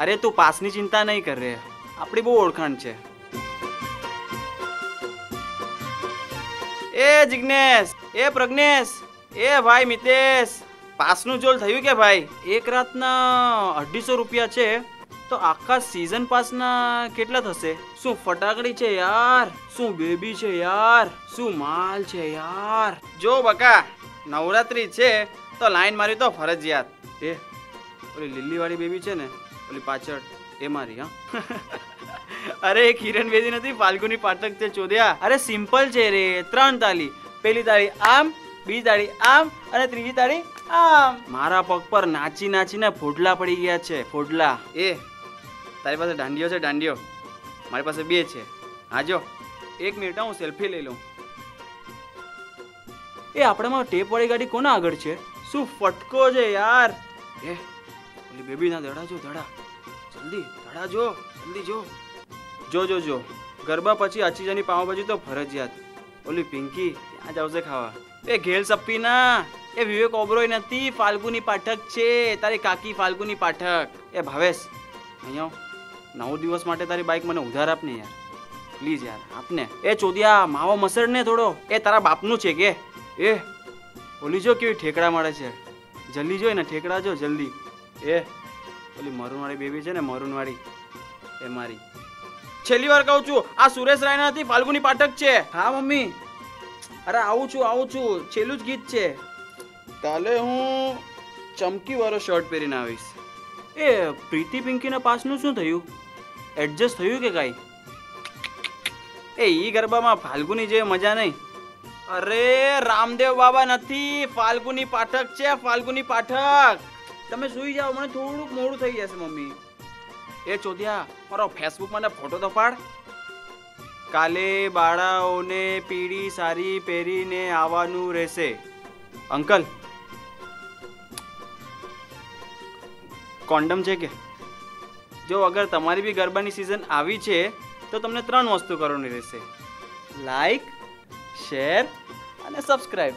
અરે તું પાસની ચિંતા નહીં કર રે, આપણી બહુ ઓળખાણ છે. એ જિગ્નેશ, એ પ્રજ્ઞેશ, એ ભાઈ મિતેશ, પાસનું જોલ થયું કે ભાઈ? એક રાતના 250 રૂપિયા છે તો આખા સીઝન પાસના કેટલા થશે? શું ફટાકડી છે યાર, શું બેબી છે યાર, શું માલ છે યાર. જો બકા, નવરાત્રી છે તો લાઈન મારી તો ફરજિયાત. એ ઓલી લીલી વાળી બેબી છે ને, ઓલી પાછળ, એ મારી. હા અરે કિરણ બેદી નથી, ફાલ્ગુની પાઠક છે ચોદ્યા. અરે સિમ્પલ છે રે, 3 તાળી. પેલી તાળી આમ, બીજી તાળી આમ અને ત્રીજી તાળી આમ. મારા પગ પર નાચી નાચીને ફોડલા પડી ગયા છે, ફોડલા. એ તારી પાસે દાંડિયો છે? દાંડિયો મારી પાસે 2 છે. હા જો, 1 મિનિટ હું સેલ્ફી લઈ લઉં. એ આપણામાં ટેપ વાળી ગાડી કોના આગળ છે? શું ફટકો છે યાર. એ ઓલી બેબી ના દડા જો, દડા જલ્દી, દડા જો, જલ્દી જો. જો જો જો, ગરબા પછી અચીજાની પાવભાજી તો ફરજિયાત. ઓલી પિંકી ત્યાં જ આવશે ખાવા. એ ઘેલ સપ્પી ના, એ વિવેક ઓબરોય નથી, ફાલ્ગુની પાઠક છે, તારી કાકી ફાલ્ગુની પાઠક. એ ભાવેશ, અહીંયા 9 દિવસ માટે તારી બાઈક મને ઉધાર આપ ને યાર, પ્લીઝ યાર, આપને. એ ચોદિયા, માવો મસળ ને થોડો. એ તારા બાપનું છે કે? એ ઓલી જો કેવી ઠેકડા મળે છે, જલ્દી જોઈ ને ઠેકડા જો જલ્દી. એ ઓલી મરૂનવાળી બેબી છે ને, મરૂનવાળી, એ મારી. છેલ્લી વાર કહું છું, આ સુરેશ રાયના નથી, ફાલ્ગુની પાઠક છે. હા મમ્મી, અરે આવું છું, છેલ્લું જ ગીત છે. કાલે હું ચમકી વાળો શર્ટ પહેરીને આવીશ. એ પ્રીતિ પિંકીના પાસનું શું થયું? એડજસ્ટ થયું કે કાંઈ? એ ઈ ગરબામાં ફાલ્ગુની જેવી મજા નહીં. અરે રામદેવ બાબા નથી, ફાલ્ગુની પાઠક છે, ફાલ્ગુની પાઠક. તમે સુઈ જાઓ, મને થોડુંક મોડું થઈ જશે મમ્મી. એ ચોદિયા, મારો ફેસબુક મને ફોટો તો પાડ. કાલે બાળાઓને પીળી સાડી પહેરીને આવવાનું રહેશે. અંકલ, કોન્ડમ છે કે? જો અગર તમારી બી ગરબાની સિઝન આવી છે તો તમને 3 વસ્તુ કરવાની રહેશે: લાઈક, શેર અને સબસ્ક્રાઇબ.